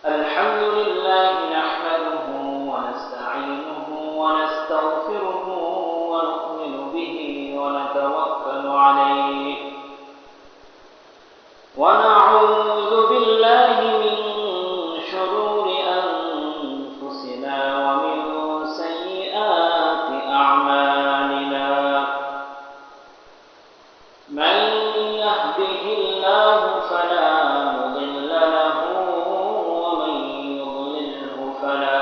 الحمد لله نحمده ونستعينه ونستغفره ونؤمن به ونتوكل عليه ونعوذ بالله من شرور أنفسنا ومن سيئات أعمالنا من يهده الله فلا مضل له ومن يضلله فلا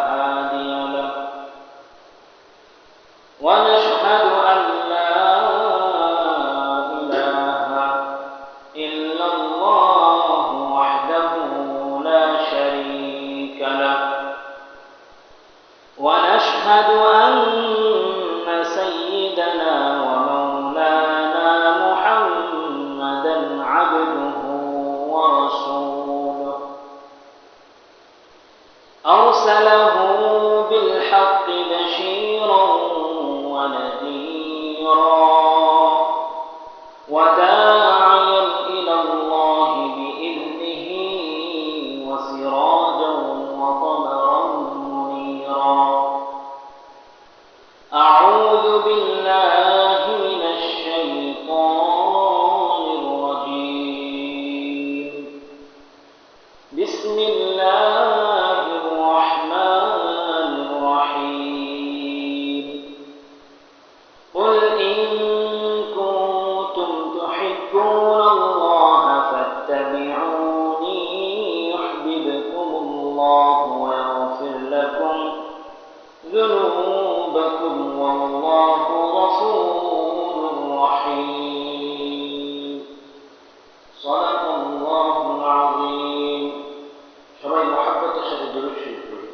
هادي له ونشهد أن لا إله إلا الله وحده لا شريك له ونشهد أن سيدنا ومولانا محمدا عبده ورسوله أرسله بالحق بشيرا ونذيرا وداعيا إلى الله بإذنه وسراجا وقمرا منيرا أعوذ بالله من الشيطان الرجيم بسم الله الرحمن الرحيم قل إن كنتم تحبون الله فاتبعوني يحببكم الله ويغفر لكم ذنوبكم والله غفور رحيم صدق الله العظيم সবাই মহব্বতের সাথে দুরূদ শরীফ পড়ি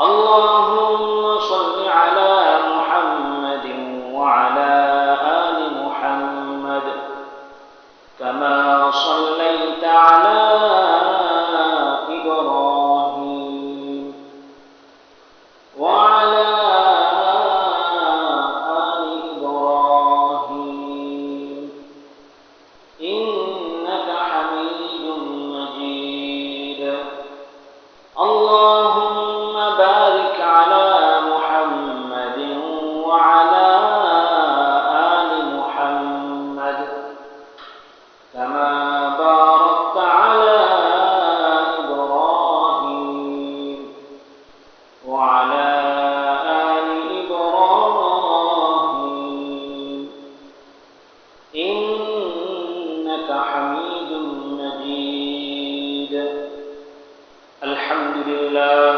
اللهم صل على محمد وعلى آل محمد كما صليت على إبراهيم وعلى آل إبراهيم إنك حميد مجيد اللهم بارك على محمد وعلى آل محمد كما باركت على إبراهيم وعلى آل إبراهيم إنك حميد مجيد الحمد لله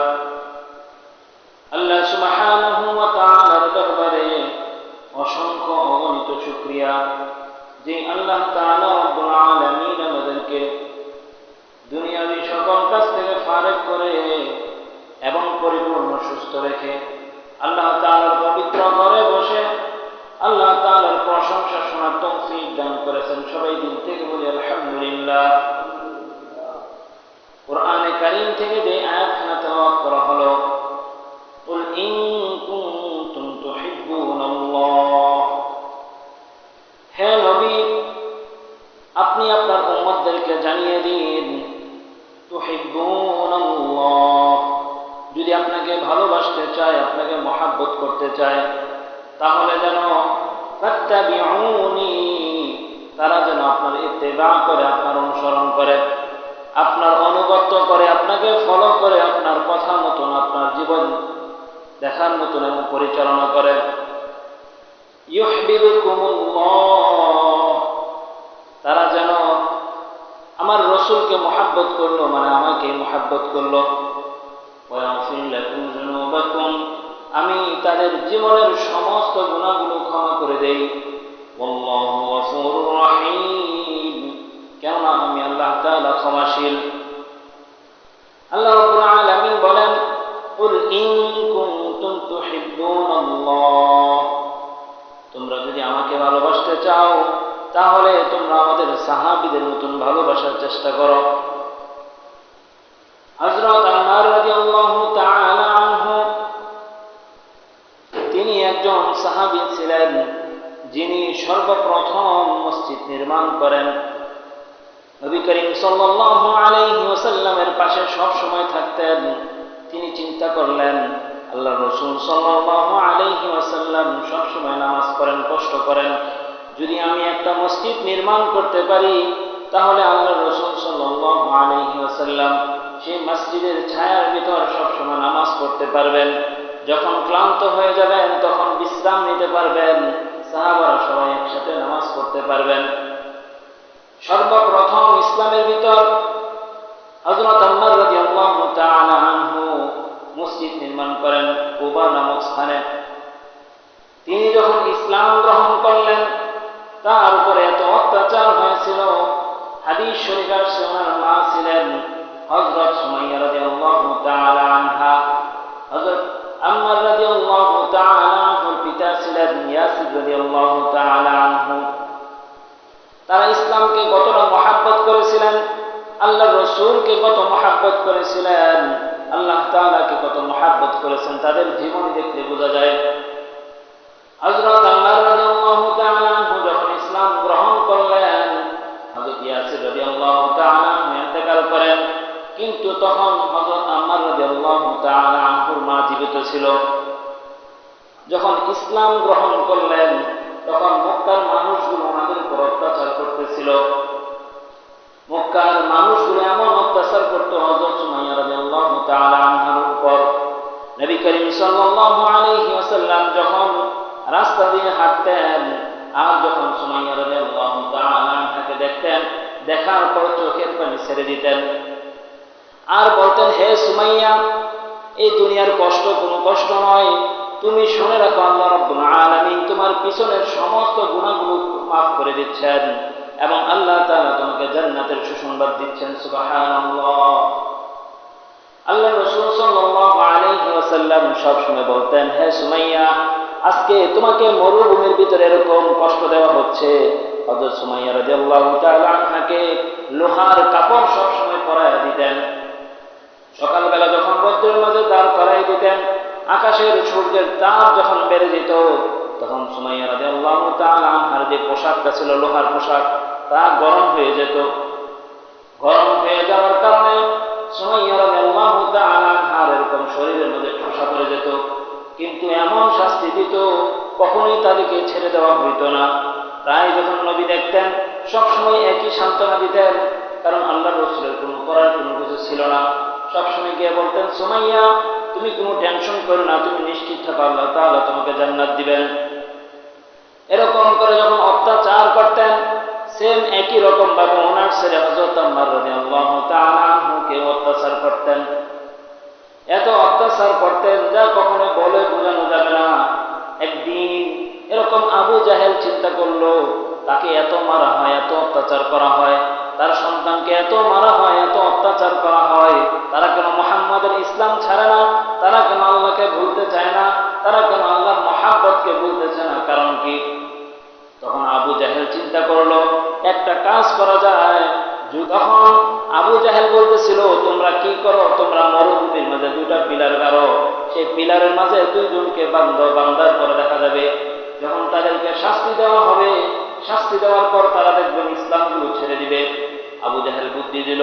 আল্লাহ সুবহানাহু ওয়া তাআলার দরবারে অসংখ্য অগণিত শুকরিয়া যে আল্লাহ তাআলা রব্বুল আলামিন আমাদেরকে দুনিয়াবি সকল কাজ থেকে ফারেক করে এবং পরিপূর্ণ সুস্থ রেখে আল্লাহ তাআলার পবিত্র ঘরে বসে আল্লাহ তাআলার প্রশংসা শোনার তৌফিক দান করেছেন। সবাই দিল থেকে বলি আলহামদুলিল্লাহ। কোরআনে কারীম থেকে যে আয়াতখানা তেলাওয়াত করা হলো কুল ইন কুনতুম তুহিব্বুনাল্লাহ, হে নবী আপনি আপনার উম্মতদেরকে জানিয়ে দিন তুহিব্বুনাল্লাহ, যদি আপনাকে ভালোবাসতে চায়, আপনাকে মহব্বত করতে চায়, তাহলে যেন ফাত্তাবিউনি, তারা যেন আপনার ইত্তেবা করে, আপনার অনুসরণ করে, আপনার অনুগত্য করে, আপনাকে ফলো করে, আপনার কথা মতন আপনার জীবন দেখার মতন এবং পরিচালনা করে। ইউহিব্বুকুমুল্লাহ, তারা যেন আমার রাসূলকে মহব্বত করলো, মানে আমাকে মহব্বত করলো। ওয়া ইয়াগফির লাকুম যুনুবাকুম, আমি তাদের জীবনের সমস্ত গুনাহগুলো ক্ষমা করে দেই। ওয়াল্লাহু গফুরুর রহিম, কেননা আমি আল্লাহ তাআলা ক্ষমাশীল। আল্লাহ রাব্বুল আলামিন বলেন কুল ইন কুনতুম তুহিব্বুনাল্লাহ, তোমরা যদি আমাকে ভালোবাসতে চাও তাহলে তোমরা আমাদের সাহাবীদের মতন ভালোবাসার চেষ্টা করো। হযরত উমর রাদিয়াল্লাহু তাআলা আনহু, তিনি একজন সাহাবী ছিলেন যিনি সর্বপ্রথম মসজিদ নির্মাণ করেন। নবী করিম সাল্লাল্লাহু আলাইহি ওয়াসাল্লামের পাশে সব সময় থাকতেন। তিনি চিন্তা করলেন, আল্লাহ রাসূল সাল্লাল্লাহু আলাইহি ওয়াসাল্লাম সব সময় নামাজ পড়েন, কষ্ট করেন, যদি আমি একটা মসজিদ নির্মাণ করতে পারি তাহলে আল্লাহ রাসূল সাল্লাল্লাহু আলাইহি ওয়াসাল্লাম সেই মসজিদের ছায়ার ভিতর সব সময় নামাজ পড়তে পারবেন। যখন ক্লান্ত হয়ে যাবেন তখন বিশ্রাম নিতে পারবেন, সাহাবারা সবাই একসাথে নামাজ পড়তে পারবেন। সর্বপ্রথম ইসলামের ভিতর হযরত ওমর রাদিয়াল্লাহু তাআলা আনহু মসজিদ নির্মাণ করেন কুবা নামক স্থানে। তিনি যখন ইসলাম গ্রহণ করলেন তার উপরে এত অত্যাচার হয়েছিল। হাদিস শরীফে আসছে ওনার মা ছিলেন হযরত সুমাইয়া রাদিয়াল্লাহু তাআলা আনহা, হযরত আম্মার রাদিয়াল্লাহু তাআলা আনহুর পিতা ছিলেন ইয়াসির রাদিয়াল্লাহু তাআলা আনহু। তারা ইসলামকে কতটা মহব্বত করেছিলেন, আল্লাহর রাসূলকে কত মহব্বত করেছিলেন, আল্লাহ তাআলাকে কত মহব্বত করেছেন তাদের জীবনী দেখলে বোঝা যায়। হযরত আম্মার রাদিয়াল্লাহু তাআলা আনহু যখন ইসলাম গ্রহণ করলেন, হযরত ইয়াসির রাদিয়াল্লাহু তাআলা আনহু ইন্তেকাল করেন, কিন্তু তখন হযরত আম্মার রাদিয়াল্লাহু তাআলা আনহুর মা জীবিত ছিল। যখন ইসলাম গ্রহণ করলেন তখন মক্কার মানুষগুলো ওনাদের উপর অত্যাচার করতেছিল। মক্কার মানুষগুলো এমন অত্যাচার করত হযরত সুমাইয়া রাদিয়াল্লাহু তাআলা আনহার উপর। নবী করিম সাল্লাল্লাহু আলাইহি ওয়াসাল্লাম যখন রাস্তা দিয়ে হাঁটতেন আর যখন সুমাইয়া রাদিয়াল্লাহু তাআলা আনহাকে দেখতেন, দেখার পর চোখের পানি ছেড়ে দিতেন আর বলতেন, হে সুমাইয়া, এই দুনিয়ার কষ্ট কোনো কষ্ট নয়, তুমি শুনে রাখো আল্লাহ রাব্বুল আলামিন তোমার পিছনের সমস্ত গুনাহগুলো মাফ করে দিচ্ছেন এবং আল্লাহ তাআলা তোমাকে জান্নাতের সুসংবাদ দিচ্ছেন। সুবহানাল্লাহ। আল্লাহ রাসূল সাল্লাল্লাহু আলাইহি ওয়াসাল্লাম সব সময় বলতেন, হে সুমাইয়া, আজকে তোমাকে মরুভূমির ভিতরে এরকম কষ্ট দেওয়া হচ্ছে। হযরত সুমাইয়া রাদিয়াল্লাহু তাআলা আনহাকে লোহার কাপড় সব সময় পরাইয়া দিতেন। সকালবেলা যখন রৌদ্রের মাঝে দাঁড় করাই দিতেন, আকাশের সূর্যের তাপ যখন বেড়ে যেত তখন সুমাইয়া রাদিয়াল্লাহু তাআলা আনহার যে পোশাকটা ছিল লোহার পোশাক, তা গরম হয়ে যেত। গরম হয়ে যাওয়ার কারণে সুমাইয়া রাদিয়াল্লাহু তাআলা আনহার এরকম শরীরের মধ্যে ঠোসা পড়ে যেত, কিন্তু এমন শাস্তি দিত কখনোই তাদেরকে ছেড়ে দেওয়া হইত না। তাই যখন নবী দেখতেন সবসময় একই সান্ত্বনা দিতেন, কারণ আল্লাহর রাসূলের কোনো করার কোনো কিছু ছিল না। সবসময় গিয়ে বলতেন, সুমাইয়া, তুমি কোনো টেনশন করো না, তুমি নিশ্চিত থাকো, আল্লাহ তাআলা তোমাকে জান্নাত দিবেন। এরকম করে যখন অত্যাচার করতেন, সেম একই রকম ভাবে ওনার ছেলে হযরত আম্মার রাদিয়াল্লাহু তাআলা আনহুকে অত্যাচার করতেন। এত অত্যাচার করতেন যা কখনো বলে বোঝানো যাবে না। একদিন এরকম আবু জাহেল চিন্তা করলো, তাকে এত মারা হয়, এত অত্যাচার করা হয়, তার সন্তানকে এত মারা হয়, এত অত্যাচার করা হয়, তারা কেন মুহাম্মাদের ইসলাম ছাড়ে না, তারা কেন আল্লাহকে ভুলতে চায় না, তারা কেন আল্লাহর মহব্বতকে ভুলতে চায় না, কারণ কি? তখন আবু জাহেল চিন্তা করলো একটা কাজ করা যায়। তখন আবু জাহেল বলতেছিল, তোমরা কি করো, তোমরা মরুভূমির মাঝে দুইটা পিলার গাড়ো, সেই পিলারের মাঝে দুইজনকে বান্ধ, বান্ধার পরে দেখা যাবে যখন তাদেরকে শাস্তি দেওয়া হবে, শাস্তি দেওয়ার পর তারা দেখবেন ইসলামগুলো ছেড়ে দিবে। আবু জাহেল বুদ্ধি দিল,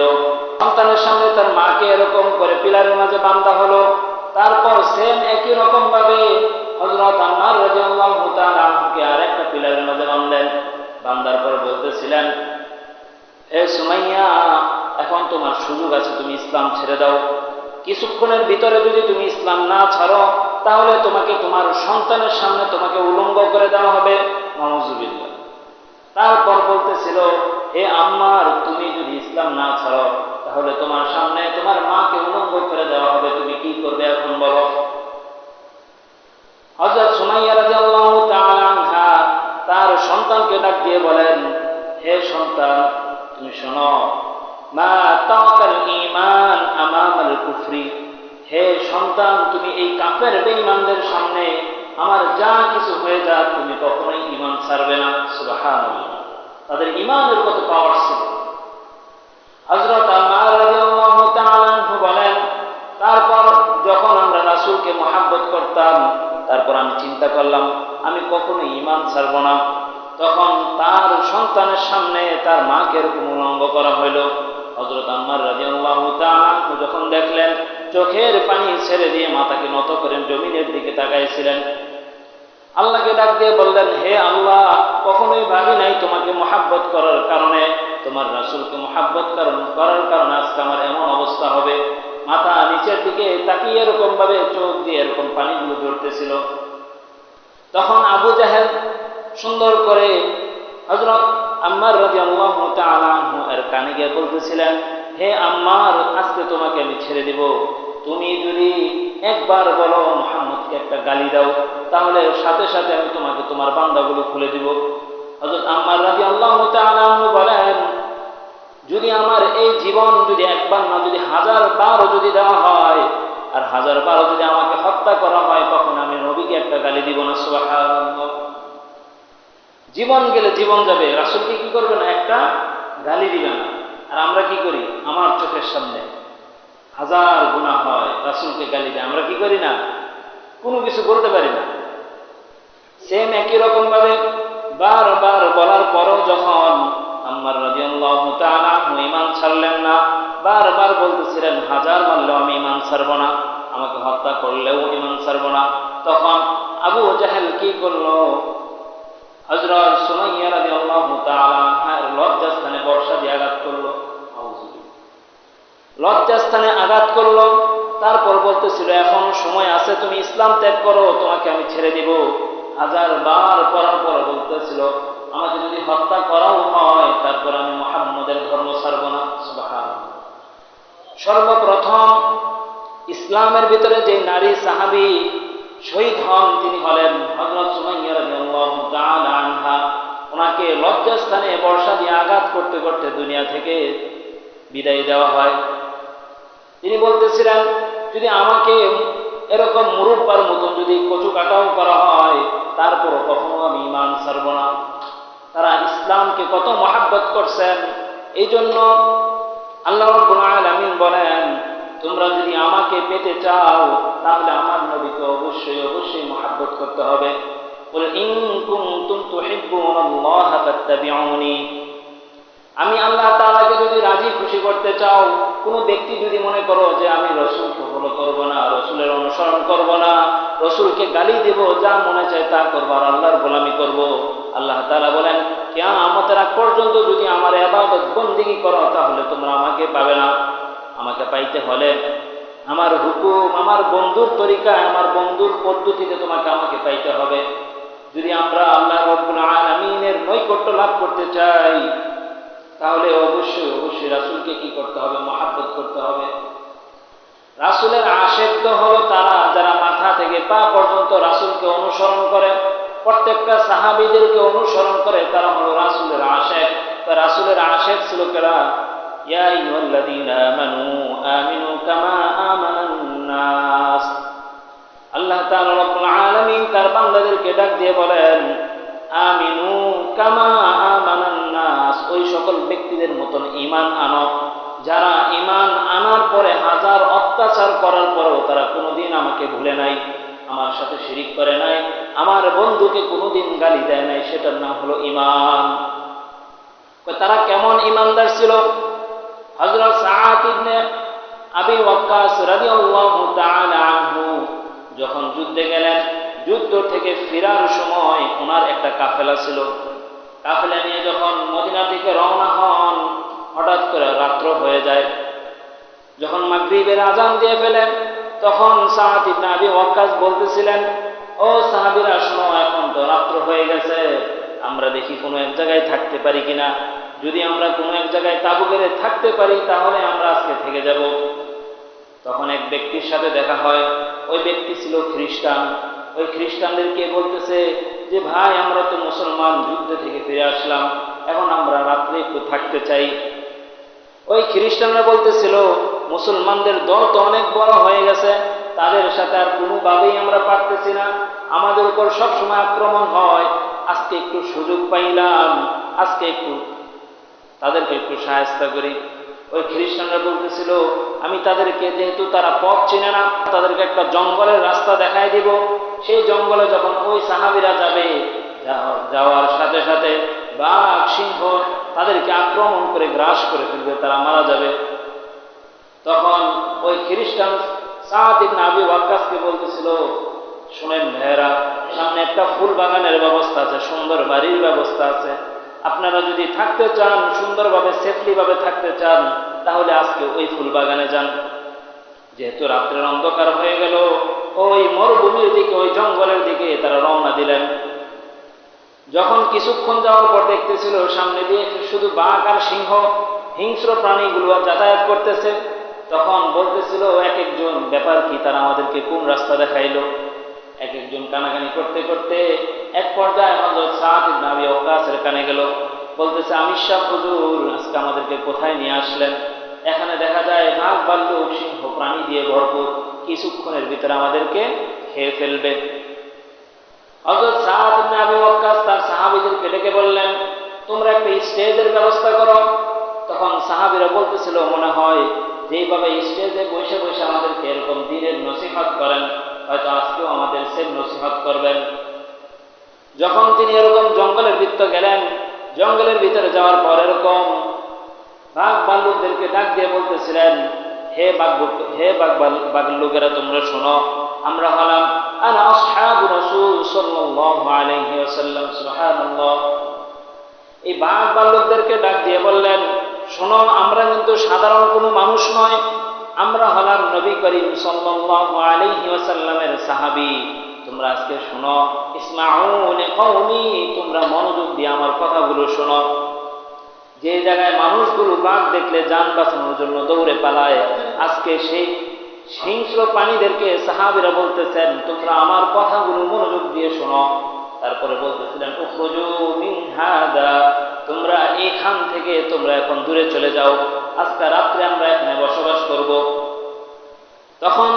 সন্তানের সামনে তার মাকে এরকম করে পিলারের মাঝে বান্ধা হলো। তারপর সেম একই রকম ভাবে হযরত আম্মার রাদিয়াল্লাহু তাআলা আনহুকে আরেকটা পিলারের মাঝে বাঁধলেন। বান্ধার পর বলতেছিলেন, হে সুমাইয়া, এখন তোমার সুযোগ আছে, তুমি ইসলাম ছেড়ে দাও। কিছুক্ষণের ভিতরে যদি তুমি ইসলাম না ছাড়ো তাহলে তোমাকে তোমার সন্তানের সামনে তোমাকে উলঙ্গ করে দেওয়া হবে। নাউযুবিল্লাহ। তারপর বলতেছিল, হে আম্মার, তুমি যদি ইসলাম না ছাড়ো তাহলে তোমার সামনে তোমার মাকে উলঙ্গ করে দেওয়া হবে, তুমি কি করবে এখন বলো? হযরত সুমাইয়া রাদিয়াল্লাহু তাআলা আনহা তার সন্তানকে ডাক দিয়ে বলেন, হে সন্তান, তুমি শোনো, মা তাকাল ঈমান আমামাল কুফরি। হে সন্তান, তুমি এই কাফের বেঈমানদের সামনে আমার যা কিছু হয়ে যাক তুমি কখনোই ঈমান ছাড়বে না। সুবহানাল্লাহ। তাদের ঈমানের কত পাওয়ার ছিল। হযরত আম্মার রাদিয়াল্লাহু তাআলা আনহু বলেন, তারপর যখন আমরা রাসূলকে মহব্বত করতাম, তারপর আমি চিন্তা করলাম আমি কখনোই ঈমান ছাড়ব না। তখন তার সন্তানের সামনে তার মাকে এরকম উলঙ্গ করা হইল। হযরত আম্মার রাদিয়াল্লাহু তাআলা যখন দেখলেন, চোখের পানি ছেড়ে দিয়ে মাথাকে নত করে জমিনের দিকে তাকাইছিলেন। আল্লাহকে ডাক দিয়ে বললেন, হে আল্লাহ, কখনোই ভাবি নাই তোমাকে মহাব্বত করার কারণে, তোমার রাসূলকে মহাব্বত করার কারণে আজকে আমার এমন অবস্থা হবে। মাথা নিচের দিকে তাকিয়ে এরকম ভাবে চোখ দিয়ে এরকম পানিগুলো ঝরতেছিল। তখন আবু জাহেল সুন্দর করে হযরত আম্মার রাদিয়াল্লাহু তাআলা আনহু এর কানে গিয়ে বলতেছিলেন, হে আম্মার, আজকে তোমাকে আমি ছেড়ে দিব। তুমি যদি একবার বলো মুহাম্মদকে একটা গালি দাও, তাহলে সাথে সাথে আমি তোমাকে তোমার বান্দাগুলো খুলে দিব। হযরত আম্মার রাদিয়াল্লাহু তাআলা আনহু বলেন, যদি আমার এই জীবন যদি একবার না, যদি 1000 বার যদি দেওয়া হয়, আর 1000 বার যদি আমাকে হত্যা করা হয়, তখন আমি নবীকে একটা গালি দিব না। সুবহানাল্লাহ। জীবন গেলে জীবন যাবে, রাসূলকে কি করবে না, একটা গালি দিবে না। আর আমরা কি করি, আমার চোখের সামনে 1000 গুনাহ হয়, রাসূলকে গালি দেয়, আমরা কি করি না, কোনো কিছু বলতে পারি না। সেম একই রকম ভাবে বারবার বলার পরও যখন আম্মার রাদিয়াল্লাহু তাআলা ঈমান ছাড়লেন না, বারবার বলতেছিলেন, 1000 মারলেও আমি ঈমান ছাড়ব না, আমাকে হত্যা করলেও ঈমান ছাড়ব না। তখন আবু জাহেল কি করলো, হযরত সুমাইয়া রাদিয়াল্লাহু তাআলা লজ্জাস্থানে বর্ষা দিয়ে আঘাত করলো, লজ্জাস্থানে আঘাত করলো। তারপর বলতেছিল, এখন সময় আছে, তুমি ইসলাম ত্যাগ করো, তোমাকে আমি ছেড়ে দিব। 1000 বার পরার পর বলতেছিল, আমাকে যদি হত্যা করাও হয়, তারপর আমি মুহাম্মদের ধর্ম ছাড়ব না। সুবহানাল্লাহ। সর্বপ্রথম ইসলামের ভিতরে যে নারী সাহাবী শহীদ হন, তিনি হলেন হযরত সুমাইয়া রাদিয়াল্লাহু তাআলা আনহা। ওনাকে লজ্জাস্থানে বর্ষা দিয়ে আঘাত করতে করতে দুনিয়া থেকে বিদায় দেওয়া হয়। তিনি বলতেছিলেন, যদি আমাকে এরকম মুরব্বার মতন যদি কচু কাটাও করা হয়, তারপরও কখনো আমি ঈমান ছাড়ব না। তারা ইসলামকে কত মহাব্বত করছেন। এই জন্য আল্লাহ রাব্বুল আলামিন বলেন, তোমরা যদি আমাকে পেতে চাও, তাহলে আমার নবীকে অবশ্যই অবশ্যই মহাব্বত করতে হবে। কুল ইন কুনতুম তুহিব্বুনাল্লাহা ফাত্তাবিউনি। আমি আল্লাহ তাআলাকে যদি রাজি খুশি করতে চাও, কোনো ব্যক্তি যদি মনে করো যে আমি রাসূলকে ফলো করব না, রাসূলের অনুসরণ করব না, রাসূলকে গালি দেব, যা মনে চায় তা করব, আর আল্লাহর গোলামি করব, আল্লাহ তাআলা বলেন, কিয়ামতের আগ পর্যন্ত যদি আমার ইবাদত বন্দেগী করো, তাহলে তোমরা আমাকে পাবে না। আমাকে পাইতে হলে আমার হুকুম, আমার বন্ধুর তরিকায়, আমার বন্ধুর পদ্ধতিতে তোমাকে আমাকে পাইতে হবে। যদি আমরা আল্লাহ রাব্বুল আলামিনের নৈকট্য লাভ করতে চাই, তাহলে অবশ্যই অবশ্যই রাসূলকে কি করতে হবে, মহাব্বত করতে হবে। রাসূলের আশিক তো হলো তারা যারা মাথা থেকে পা পর্যন্ত রাসূলকে অনুসরণ করে, প্রত্যেকটা সাহাবীদেরকে অনুসরণ করে, তারা হলো রাসূলের আশিক। তো রাসূলের আশিক ছিল কারা? ইয়া আইয়ুহাল্লাযীনা আমানু আমিনু কামা আমানান নাস। আল্লাহ তাআলা রাব্বুল আলামিন তার বান্দাদেরকে ডাক দিয়ে বলেন, আমিনু কামা আমানান নাস, ওই সকল ব্যক্তিদের মতন ঈমান আনো যারা ঈমান আনার পরে 1000 অত্যাচার করার পরেও তারা কোনোদিন আমাকে ভুলে নাই, আমার সাথে শিরিক করে নাই, আমার বন্ধুকে কোনোদিন গালি দেয় নাই। সেটার নাম হলো ঈমান। তারা কেমন ঈমানদার ছিল? হযরত সাআদ ইবনে আবি ওয়াক্কাস রাদিয়াল্লাহু তাআলা আনহু যখন যুদ্ধে গেলেন, যুদ্ধ থেকে ফেরার সময় ওনার একটা কাফেলা ছিল। কাফেলা নিয়ে যখন মদিনার দিকে রওনা হন, হঠাৎ করে রাত্র হয়ে যায়। যখন মাগরিবের আযান দিয়ে ফেলেন, তখন সাআদ ইবনে আবি ওয়াক্কাস বলতেছিলেন, ও সাহাবীরা শোনো, এখন তো রাত্র হয়ে গেছে, আমরা দেখি কোনো এক জায়গায় থাকতে পারি কিনা। যদি আমরা কোনো এক জায়গায় তাঁবু গেড়ে থাকতে পারি, তাহলে আমরা আজকে থেকে যাব। তখন এক ব্যক্তির সাথে দেখা হয়। ওই ব্যক্তি ছিল খ্রিস্টান। ওই খ্রিস্টানদেরকে বলতেছে যে, ভাই, আমরা তো মুসলমান, যুদ্ধ থেকে ফিরে আসলাম, এখন আমরা রাত্রে একটু থাকতে চাই। ওই খ্রিস্টানরা বলতেছিল, মুসলমানদের দল তো অনেক বড় হয়ে গেছে, তাদের সাথে আর কোনোভাবেই আমরা পারতেছি না, আমাদের উপর সবসময় আক্রমণ হয়, আজকে একটু সুযোগ পাইলাম, আজকে একটু তাদেরকে একটু সাহায্য করি। ওই খ্রিস্টানরা বলতেছিল, আমি তাদেরকে, যেহেতু তারা পথ চিনে না, তাদেরকে একটা জঙ্গলের রাস্তা দেখায় দিব। সেই জঙ্গলে যখন ওই সাহাবীরা যাবে, যাওয়ার সাথে সাথে বাঘ সিংহ তাদেরকে আক্রমণ করে গ্রাস করে ফেলবে, তারা মারা যাবে। তখন ওই খ্রিস্টান সাদ ইবনে আবি ওয়াক্কাসকে বলতেছিল, শুনেন ভাইয়েরা, সামনে একটা ফুল বাগানের ব্যবস্থা আছে, সুন্দর বাড়ির ব্যবস্থা আছে, আপনারা যদি থাকতে চান, সুন্দরভাবে সেফলি ভাবে থাকতে চান, তাহলে আজকে ওই ফুল বাগানে যান। যেহেতু রাত্রের অন্ধকার হয়ে গেল, ওই মরুভূমির দিকে, ওই জঙ্গলের দিকে তারা রওনা দিলেন। যখন কিছুক্ষণ যাওয়ার পর দেখতেছিল সামনে দিয়ে শুধু বাঘ আর সিংহ, হিংস্র প্রাণীগুলো যাতায়াত করতেছে, তখন বলতেছিল এক একজন, ব্যাপার কি, তারা আমাদেরকে কোন রাস্তা দেখাইলো। এক একজন কানাকানি করতে করতে এক পর্যায়ে হযরত সাদ ইবনে আবি ওয়াক্কাসের কানে গেল, বলতেছে, আমির সাহেব হুজুর, আজকে আমাদেরকে কোথায় নিয়ে আসলেন? এখানে দেখা যায় বাঘ ভাল্লুক সিংহ প্রাণী দিয়ে ভরপুর, কিছুক্ষণের ভিতরে আমাদেরকে খেয়ে ফেলবে। হযরত সাদ ইবনে আবি ওয়াক্কাস তার সাহাবীদেরকে ডেকে বললেন, তোমরা একটা স্টেজের ব্যবস্থা করো। তখন সাহাবীরা বলতেছিল, মনে হয় যেইভাবে স্টেজে বসে বসে আমাদেরকে এরকম দ্বীনের নসিহত করেন, হয়তো আজকেও আমাদের সেম নসিহত করবেন। যখন তিনি এরকম জঙ্গলের ভিতরে গেলেন, জঙ্গলের ভিতরে যাওয়ার পর এরকম বাঘ ভাল্লুকদেরকে ডাক দিয়ে বলতেছিলেন, হে বাঘ লোকেরা, তোমরা শোনো, আমরা হলাম আনা আসহাবু রাসূল সাল্লাল্লাহু আলাইহি ওয়াসাল্লাম। সুবহানাল্লাহ। এই বাঘ ভাল্লুকদেরকে ডাক দিয়ে বললেন, শোনো, আমরা কিন্তু সাধারণ কোনো মানুষ নয়, আমরা হলাম নবী করিম সাল্লাল্লাহু আলাইহি ওয়াসাল্লামের সাহাবী। তোমরা আজকে শোনো, ইসমাউ লিকাওমি, তোমরা মনোযোগ দিয়ে আমার কথাগুলো শোনো। যে জায়গায় মানুষগুলো বাঘ দেখলে জান বাঁচানোর জন্য দৌড়ে পালায়, আজকে সেই হিংস্র প্রাণীদেরকে সাহাবীরা বলতেছেন, তোমরা আমার কথাগুলো মনোযোগ দিয়ে শোনো। তারপরে বলতেছিলেন, উখরুজু মিন হাদা, তোমরা এখান থেকে তোমরা এখন দূরে চলে যাও, আজকে রাত্রে আমরা এখানে বসবাস করব। তখন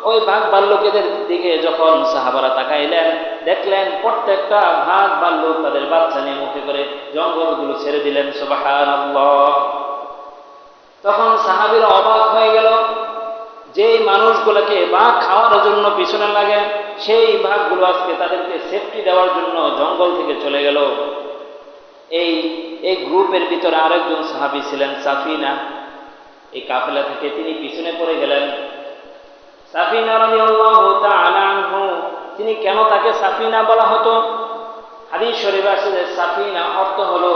ওই বাঘ ভাল্লুকেদের দিকে যখন সাহাবারা তাকাইলেন, দেখলেন প্রত্যেকটা বাঘ ভাল্লুক তাদের বাচ্চা নিয়ে মুখে করে জঙ্গলগুলো ছেড়ে দিলেন। সুবহানাল্লাহ। তখন সাহাবীরা অবাক হয়ে গেল, যেই মানুষগুলোকে বাঘ খাওয়ার জন্য পিছনে লাগে, সেই বাঘগুলো আজকে তাদেরকে সেফটি দেওয়ার জন্য জঙ্গল থেকে চলে গেল। এই গ্রুপের ভিতরে আরেকজন সাহাবী ছিলেন সাফিনা, এই কাফেলা থেকে তিনি পিছনে পড়ে গেলেন। সাফিনা রাদিয়াল্লাহু তাআলা আনহু, তিনি কেন তাকে সাফিনা বলা হতো? হাদিস শরীফে আছে যে সাফিনা অর্থ হলো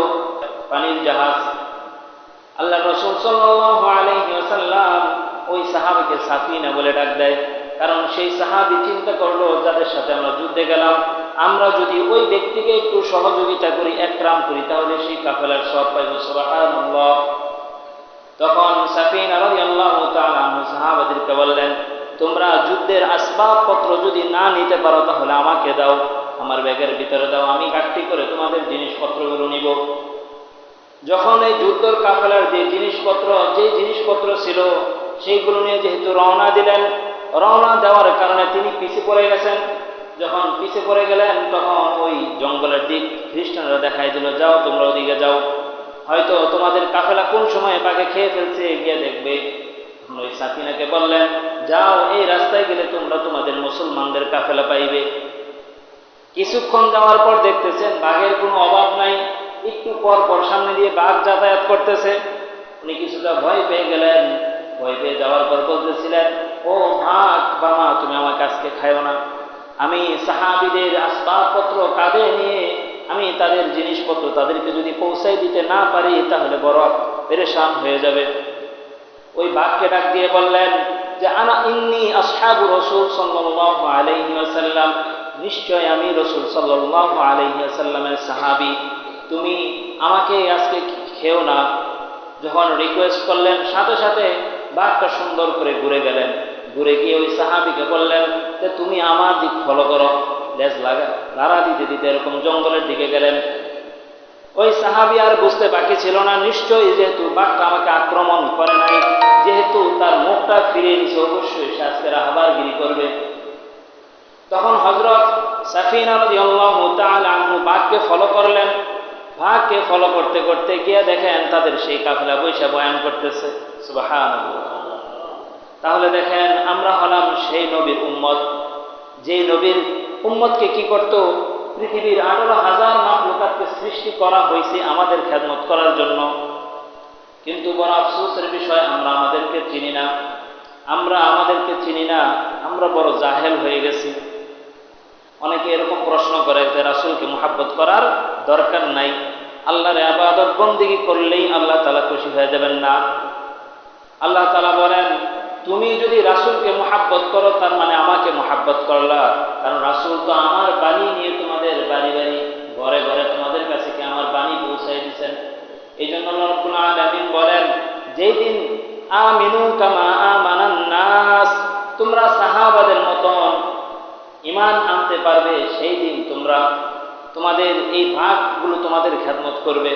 পানির জাহাজ। আল্লাহ রাসূল সাল্লাল্লাহু আলাইহি ওয়াসাল্লাম ওই সাহাবীকে সাফিনা বলে ডাক দেয়, কারণ সেই সাহাবী চিন্তা করলো, যাদের সাথে আমরা যুদ্ধে গেলাম, আমরা যদি ওই ব্যক্তিকে একটু সহযোগিতা করি, একরাম করি, তাহলে সেই কাফেলার সব পাইব। সুবহানাল্লাহ। তখন সাফিনা রাদিয়াল্লাহু তাআলা আনহু সাহাবাদেরকে বললেন, তোমরা যুদ্ধের আসবাবপত্র যদি না নিতে পারো, তাহলে আমাকে দাও, আমার ব্যাগের ভিতরে দাও, আমি গাড়ি করে তোমাদের জিনিসপত্রগুলো নিব। যখন এই যুদ্ধের কাফেলার যে জিনিসপত্র ছিল, সেইগুলো নিয়ে যেহেতু রওনা দিলেন, রওনা দেওয়ার কারণে তিনি পিছিয়ে পড়ে গেছেন। যখন পিছিয়ে পড়ে গেলেন, তখন ওই জঙ্গলের দিক খ্রিস্টানরা দেখাই দিল, যাও তোমরা ওদিকে যাও, হয়তো তোমাদের কাফেলা কোন সময় বাঘে খেয়ে ফেলছে, গিয়ে দেখবে। ওই সাফিনাকে বললেন, যাও, এই রাস্তায় গেলে তোমরা তোমাদের মুসলমানদের কাফেলা পাইবে। কিছুক্ষণ যাওয়ার পর দেখতেছেন বাঘের কোনো অভাব নাই, একটু পর পর সামনে দিয়ে বাঘ যাতায়াত করতেছে। উনি কিছুটা ভয় পেয়ে গেলেন। ভয় পেয়ে যাওয়ার পর বলতেছিলেন, ও বাঘ বাবা, তুমি আমার কাছকে খাইও না, আমি সাহাবীদের আসবাবপত্র কাঁধে নিয়ে আমি তাদের জিনিসপত্র তাদেরকে যদি পৌঁছাই দিতে না পারি, তাহলে বড় পেরেশান হয়ে যাবে। ওই বাঘকে ডাক দিয়ে বললেন যে, আনা ইন্নী আসহাবু রাসূল সাল্লাল্লাহু আলাইহি ওয়াসাল্লাম, নিশ্চয় আমি রাসূল সাল্লাল্লাহু আলাইহি ওয়াসাল্লামের সাহাবী, তুমি আমাকে আজকে খেও না। যখন রিকোয়েস্ট করলেন, সাথে সাথে বাঘটা সুন্দর করে ঘুরে গেলেন। ঘুরে গিয়ে ওই সাহাবীকে বললেন যে, তুমি আমার দিক ফলো করো। লেজ লাড়া দিতে দিতে এরকম জঙ্গলের দিকে গেলেন। ওই সাহাবী আর বুঝতে বাকি ছিল না, নিশ্চয়ই যেহেতু বাঘটা আমাকে আক্রমণ করে নাই, যেহেতু তার মুখটা ফিরিয়ে নিছে, অবশ্যই সে আজকে রাহাবারগিরি করবে। তখন হযরত সাফিনা রাদিয়াল্লাহু তাআলা আনহু বাঘকে ফলো করলেন। বাঘকে ফলো করতে করতে গিয়ে দেখেন তাদের সেই কাফেলা বৈশা বয়ান করতেছে। সুবহানাল্লাহ। তাহলে দেখেন, আমরা হলাম সেই নবীর উম্মত, যে নবীর উম্মতকে কি করত? পৃথিবীর 18,000 মাখলুকাতকে সৃষ্টি করা হয়েছে আমাদের খেদমত করার জন্য। কিন্তু বড় আফসোসের বিষয়, আমরা আমাদেরকে চিনি না, আমরা বড় জাহেল হয়ে গেছি। অনেকে এরকম প্রশ্ন করে যে রাসূলকে মুহাব্বত করার দরকার নাই, আল্লাহর ইবাদত বন্দেগী করলেই আল্লাহ তাআলা খুশি হয়ে যাবেন না? আল্লাহ তাআলা বলেন, তুমি যদি রাসূলকে মুহাব্বত করো তার মানে আমাকে মুহাব্বত করলা, কারণ রাসূল তো আমার বাণী নিয়ে তোমাদের বাড়ি বাড়ি ঘরে ঘরে তোমাদের কাছে কি আমার বাণী পৌঁছায় দিয়েছেন। এই জন্য আল্লাহ রাব্বুল আলামিন বলেন, যেই দিন আমিনু কামা আমানান নাস, তোমরা সাহাবাদের মতন ঈমান আনতে পারবে, সেই দিন তোমরা তোমাদের এই ভাগগুলো তোমাদের খেদমত করবে।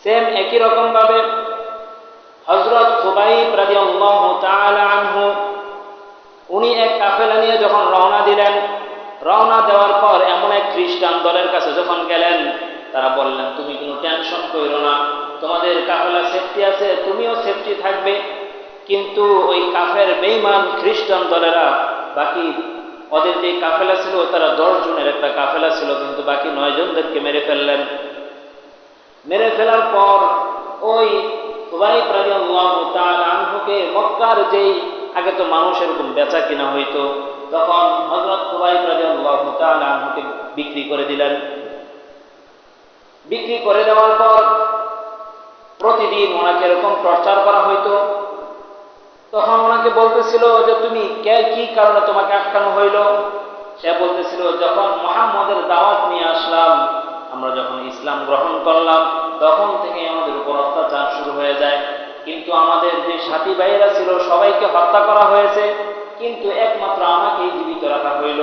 সেম একই রকম ভাবে হযরত খুবাইব রাদিয়াল্লাহু তাআলা আনহু, উনি এক কাফেলা নিয়ে যখন রওনা দিলেন, রওনা দেওয়ার পর এমন এক খ্রিস্টান দলের কাছে যখন গেলেন, তারা বললেন, তুমি কোনো টেনশন করো না, তোমাদের কাফেলা সেফটি আছে, তুমিও সেফটি থাকবে। কিন্তু ওই কাফের বেঈমান খ্রিস্টান দলেরা বাকি ওদের যে কাফেলা ছিল, তারা 10 জনের একটা কাফেলা ছিল, কিন্তু বাকি 9 জনদেরকে মেরে ফেললেন। মেরে ফেলার পর ওই খুবাইব রাদিয়াল্লাহু তাআলা আনহুকে মক্কার যেই আগে তো মানুষ এরকম বেচা কিনা হইতো, তখন হযরত খুবাইব রাদিয়াল্লাহু তাআলা আনহুকে বিক্রি করে দিলেন। বিক্রি করে দেওয়ার পর প্রতিদিন ওনাকে এরকম টর্চার করা হইতো। তখন ওনাকে বলতেছিল যে তুমি কি কারণে তোমাকে আটকানো হইল? সে বলতেছিল, যখন মুহাম্মদের দাওয়াত নিয়ে আসলাম, আমরা যখন ইসলাম গ্রহণ করলাম, তখন থেকে আমাদের উপর অত্যাচার শুরু হয়ে যায়। কিন্তু আমাদের যে সাথী ভাইয়েরা ছিল সবাইকে হত্যা করা হয়েছে, কিন্তু একমাত্র আমাকেই জীবিত রাখা হইল।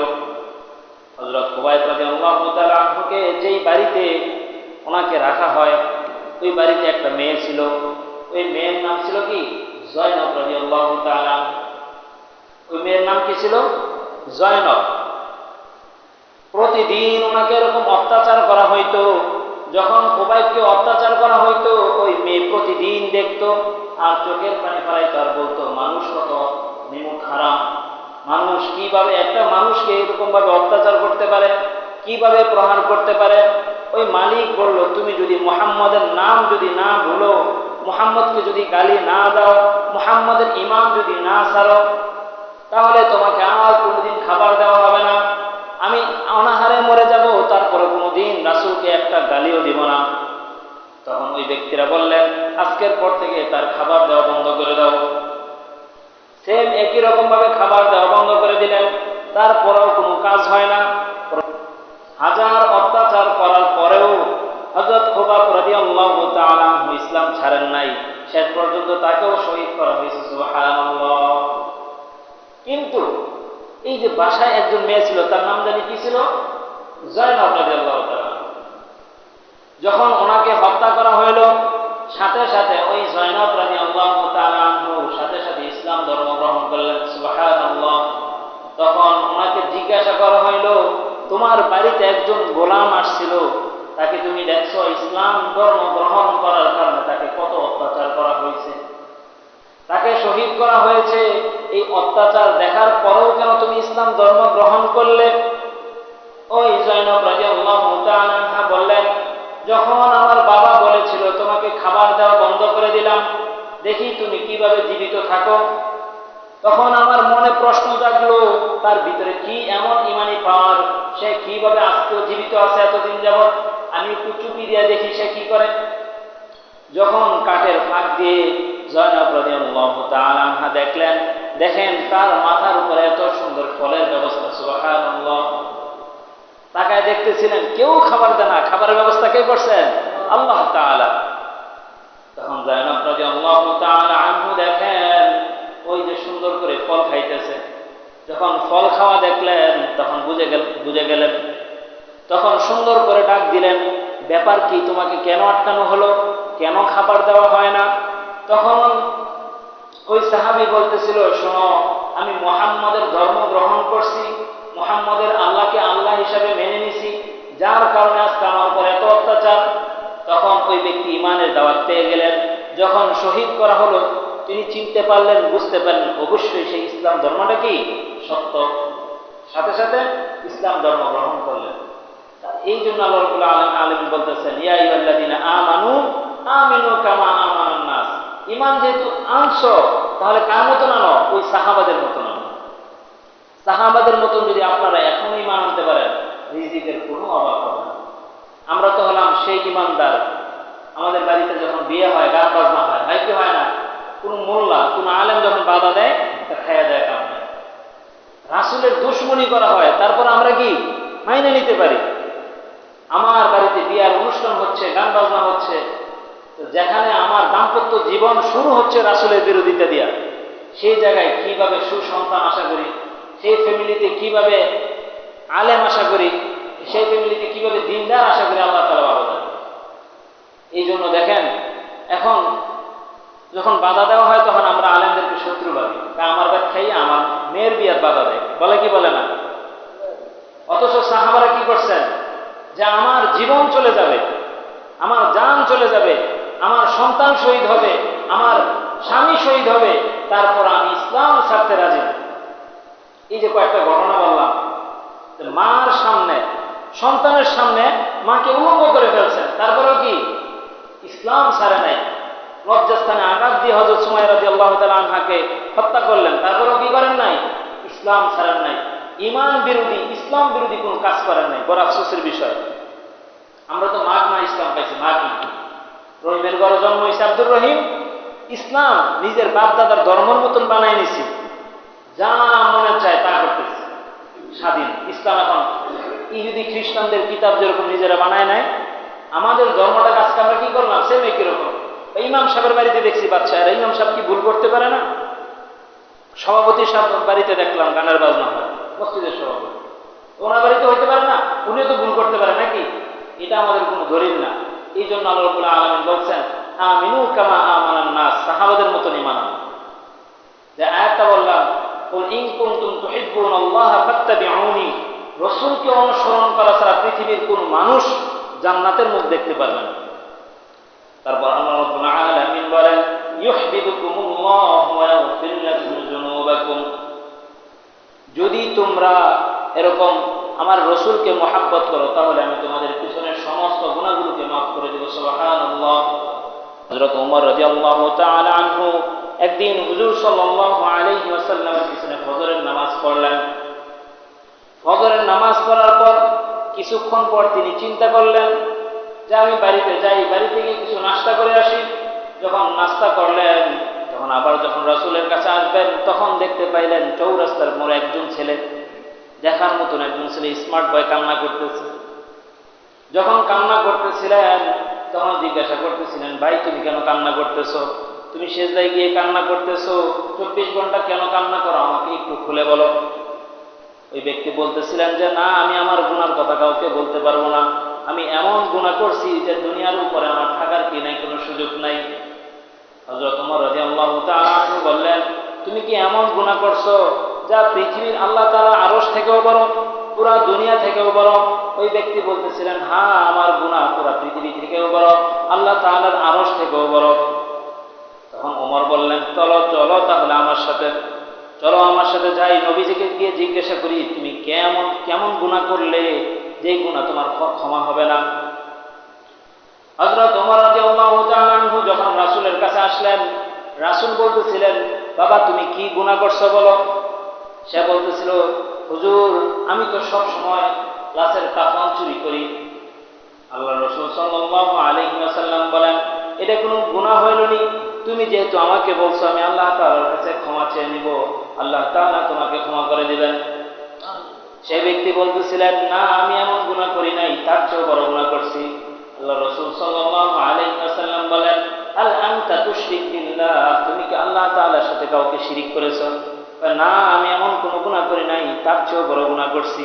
হযরত খুবাইব রাদিয়াল্লাহু তাআলা আনহুকে যেই বাড়িতে ওনাকে রাখা হয়, ওই বাড়িতে একটা মেয়ে ছিল। ওই মেয়ের নাম ছিল কি? জয়নব রাদিয়াল্লাহু তাআলা। ওই মেয়ের নাম কি ছিল? জয়নব। প্রতিদিন ওনাকে এরকম অত্যাচার করা হইতো। যখন খুবাইবকে অত্যাচার করা হইতো, ওই মেয়ে প্রতিদিন দেখতো আর চোখের পানি ফেলাইতো আর বলতো, মানুষ কত নিমুখ হারাম, মানুষ কিভাবে একটা মানুষকে এরকম ভাবে অত্যাচার করতে পারে, কিভাবে প্রহার করতে পারে। ওই মালিক বলল, তুমি যদি মুহাম্মদের নাম যদি না ভুলো, মুহাম্মদকে যদি গালি না দাও, মুহাম্মদের ঈমান যদি না ছাড়ো, তাহলে তোমাকে আর কোনোদিন খাবার দেওয়া হবে না, আমি অনাহারে মরে যাব, তারপরে কোনোদিন রাসূলকে একটা গালিও দিব না। তখন ওই ব্যক্তিরা বললেন, আজকের পর থেকে তার খাবার দেওয়া বন্ধ করে দাও। সেম একই রকম ভাবে খাবার দেওয়া বন্ধ করে দিলেন, তারপরেও কোনো কাজ হয় না। হাজার অত্যাচার করার পরেও হযরত খুবাইব রাদিয়াল্লাহু তাআলা আনহু ইসলাম ছাড়েন নাই, শেষ পর্যন্ত তাকেও শহীদ করা হয়েছে। সুবহানাল্লাহ। কিন্তু এই যে বাসায় একজন মেয়ে ছিল, তার নাম জানি কি ছিল? জয়নব রাদিয়াল্লাহু তাআলা। যখন ওনাকে হত্যা করা হইল, সাথে সাথে ওই জয়নব রাদিয়াল্লাহু তাআলা আনহু সাথে সাথে ইসলাম ধর্ম গ্রহণ করলেন। সুবহানাল্লাহ। তখন ওনাকে জিজ্ঞাসা করা হইল, তোমার বাড়িতে একজন গোলাম আসছিল, তাকে তুমি দেখছো ইসলাম ধর্ম গ্রহণ করার কারণে তাকে কত অত্যাচার করা হয়েছে, তাকে শহীদ করা হয়েছে, এই অত্যাচার দেখার পরেও কেন তুমি ইসলাম ধর্ম গ্রহণ করলে? ওই জয়নব রাদিয়াল্লাহু তাআলা আনহা বললেন, যখন আমার বাবা বলেছিল তোমাকে খাবার দেওয়া বন্ধ করে দিলাম, দেখি তুমি কিভাবে জীবিত থাকো, তখন আমার মনে প্রশ্ন জাগলো, তার ভিতরে কি এমন ইমানি পাওয়ার, সে কিভাবে আজকেও জীবিত আছে এতদিন যাবৎ, আমি একটু চুপি দিয়ে দেখি সে কি করে। যখন কাঠের ফাঁক দিয়ে জয়নব রাদিয়াল্লাহু তাআলা আনহা দেখেন তার মাথার উপরে এত সুন্দর ফলের ব্যবস্থা। সুবহানাল্লাহ। তাকায় দেখতেছিলেন, কেউ খাবার দেয় না, খাবারের ব্যবস্থা কে করছেন? আল্লাহ তাআলা। তখন জয়নব রাদিয়াল্লাহু তাআলা আনহু দেখেন ওই যে সুন্দর করে ফল খাইতেছে। যখন ফল খাওয়া দেখলেন তখন বুঝে গেলেন। তখন সুন্দর করে ডাক দিলেন, ব্যাপার কি, তোমাকে কেন আটকানো হলো, কেন খাবার দেওয়া হয় না? তখন ওই সাহাবী বলতেছিল, শোনো, আমি মুহাম্মদের ধর্ম গ্রহণ করছি, মুহাম্মদের আল্লাহকে আল্লাহ হিসাবে মেনে নিছি, যার কারণে আজকে আমার উপর এত অত্যাচার। তখন ওই ব্যক্তি ঈমানের দাওয়াত পেয়ে গেলেন। যখন শহীদ করা হলো, তিনি চিনতে পারলেন, বুঝতে পারলেন অবশ্যই সেই ইসলাম ধর্মটা কি সত্য, সাথে সাথে ইসলাম ধর্ম গ্রহণ করলেন। এই জন্য আল্লাহ রাব্বুল আলামিন বলতেছেন, ইয়া আইয়ুহাল্লাযীনা আমানু আমিনু কামা আমানান নাস। ঈমান যেহেতু আনছো, তাহলে কার মতন আনো? ওই সাহাবাদের মতন আনো। সাহাবাদের মতন যদি আপনারা এখন ঈমান আনতে পারেন, রিজিকের কোনো অভাব হবে না। আমরা তো হলাম সেই ঈমানদার, আমাদের বাড়িতে যখন বিয়ে হয়, গান বাজনা হয়, হয় কি হয় না? কোন মোল্লা, কোন আলেম যখন বাধা দেয়, তা খাইয়া দেয় কাম নেই। রাসূলের দুশমনি করা হয়, তারপর আমরা কি মাইনে নিতে পারি? আমার বাড়িতে বিয়ার অনুষ্ঠান হচ্ছে, গান বাজনা হচ্ছে, যেখানে আমার দাম্পত্য জীবন শুরু হচ্ছে রাসূলের বিরোধিতা দিয়া, সেই জায়গায় কিভাবে সুসন্তান আশা করি, সেই ফ্যামিলিতে কিভাবে আলেম আশা করি, সেই ফ্যামিলিতে কিভাবে দিনদার আশা করি, আল্লাহ তাআলা ভালো জানেন। এই জন্য দেখেন, এখন যখন বাধা দেওয়া হয়, তখন আমরা আলেমদেরকে শত্রু ভাবি। আমার বাদ খাইয়ে আমার মেয়ের বিয়ার বাধা দেয়, বলে কি বলে না? অথচ সাহাবারা কি করছেন? যে আমার জীবন চলে যাবে, আমার জান চলে যাবে, আমার সন্তান শহীদ হবে, আমার স্বামী শহীদ হবে, তারপর আমি ইসলাম ছাড়তে রাজি না। এই যে কয়েকটা ঘটনা বললাম, মার সামনে, সন্তানের সামনে মাকে উলঙ্গ করে ফেলছেন, তারপরেও কি ইসলাম ছাড়ে নাই। লজ্জাস্থানে আঘাত দিয়ে হযরত সুমাইয়া রাদিয়াল্লাহু তাআলা আনহাকে হত্যা করলেন, তারপরেও কি করেন নাই? ইসলাম ছাড়েন নাই। ঈমান বিরোধী, ইসলাম বিরোধী কোন কাজ করেন নাই। বড় আফসোসের বিষয়, আমরা তো মাগনা ইসলাম পাইছি, মাগনা। রহিমের ঘরে জন্ম হয়েছে আব্দুর রহিম, ইসলাম নিজের বাপ দাদার ধর্মের মতন বানাই নিছি, যা মনে চায় তা করতেছি, স্বাধীন। ইসলাম এখন ইহুদি খ্রিস্টানদের কিতাব যেরকম নিজেরা বানায় নাই, আমাদের ধর্মটা আজকে আমরা কি করলাম? সেম একই রকম। ইমাম সাহেবের বাড়িতে দেখছি বাচ্চারা, ইমাম সাহেব কি ভুল করতে পারে না? সভাপতি সাহেব বাড়িতে দেখলাম গানের বাজনা হয়, মসজিদের সভাপতি, ওনার বাড়িতে হইতে পারে না? উনিও তো ভুল করতে পারে নাকি? এটা আমাদের কোনো দলিল না। এই জন্য আল্লাহ রাব্বুল আলামিন বলছেন, আমিনু কামা আমানান নাস, সাহাবাদের মতন ঈমান আনো। যে আয়াতটা বললাম, কুল ইন কুনতুম তুহিব্বুনাল্লাহা ফাত্তাবিউনি, রাসূলকে অনুসরণ করা ছাড়া পৃথিবীর কোন মানুষ জান্নাতের মুখ দেখতে পারবে না। তারপর আল্লাহ রাব্বুল আলামিন বলেন, ইউহিব্বুকুমুল্লাহু ওয়া ইয়াগফির লাকুম যুনুবাকুম, যদি তোমরা এরকম আমার রাসূলকে মহব্বত করো, তাহলে আমি তোমাদের পিছনের সমস্ত গুনাহগুলোকে মাফ করে দেব। সুবহানাল্লাহ। হযরত ওমর রাদিয়াল্লাহু তাআলা আনহু একদিন হুজুর সাল্লাল্লাহু আলাইহি ওয়াসাল্লামের পিছনে ফজরের নামাজ পড়লেন। ফজরের নামাজ পড়ার পর কিছুক্ষণ পর তিনি চিন্তা করলেন যে আমি বাড়িতে যাই, বাড়িতে গিয়ে কিছু নাস্তা করে আসি। যখন নাস্তা করলেন, তখন আবার যখন রাসূলের কাছে আসবেন, তখন দেখতে পাইলেন চৌরাস্তার মোড়ে একজন ছেলে, দেখার মতন একজন ছেলে, স্মার্ট বয়, কান্না করতেছে। যখন কান্না করতেছিলেন, তখন জিজ্ঞাসা করতেছিলেন, ভাই তুমি কেন কান্না করতেছো? তুমি সেজদায় গিয়ে কান্না করতেছো, 24 ঘন্টা কেন কান্না করো? আমাকে একটু খুলে বলো। ওই ব্যক্তি বলতেছিলেন যে না, আমি আমার গুনার কথা কাউকে বলতে পারবো না, আমি এমন গুনাহ করছি যে দুনিয়ার উপরে আমার থাকার কি নাই, কোনো সুযোগ নাই। হযরত ওমর রাদিয়াল্লাহু তাআলা আনহু বললেন, তুমি কি এমন গুনাহ করছো যা পৃথিবীর আল্লাহ তাআলা আরশ থেকেও বড়, পুরা দুনিয়া থেকেও বড়? ওই ব্যক্তি বলতেছিলেন, হ্যাঁ, আমার গুনাহ পুরা পৃথিবী থেকেও বড়, আল্লাহ তাআলার আরশ থেকেও বড়। তখন ওমর বললেন, চলো চলো তাহলে আমার সাথে, চলো আমার সাথে যাই, নবীজিকে গিয়ে জিজ্ঞাসা করি তুমি কেমন কেমন গুনাহ করলে যে গুনাহ তোমার ক্ষমা হবে না। হযরত ওমর রাদিয়াল্লাহু তাআলা আনহু যখন রাসূলের কাছে আসলেন, রাসূল বলতেছিলেন, বাবা তুমি কি গুনাহ করছো বলো। সে বলতেছিল, হুজুর আমি তো সব সময় ক্লাসের কাফন চুরি করি। আল্লাহ রাসূল সাল্লাল্লাহু আলাইহি ওয়াসাল্লাম বলেন, এটা কোনো গুনাহ হইলনি? তুমি যেহেতু আমাকে বলছো, আমি আল্লাহ তাআলার কাছে ক্ষমা চেয়ে নিব, আল্লাহ তাআলা তোমাকে ক্ষমা করে দিবেন। সেই ব্যক্তি বলতেছিলেন, না আমি এমন গুনাহ করি নাই, তার চেয়েও বড় গুনাহ করছি। আল্লাহ রাসূল সাল্লাল্লাহু আলাইহি ওয়াসাল্লাম বলেন, আল আনতা তুশরিক বিল্লাহ, তুমি কি আল্লাহ তাআলার সাথে কাউকে শিরিক করেছো? না, আমি এমন কোন গুনাহ করি নাই, তার চেয়েও বড় গুনাহ করছি।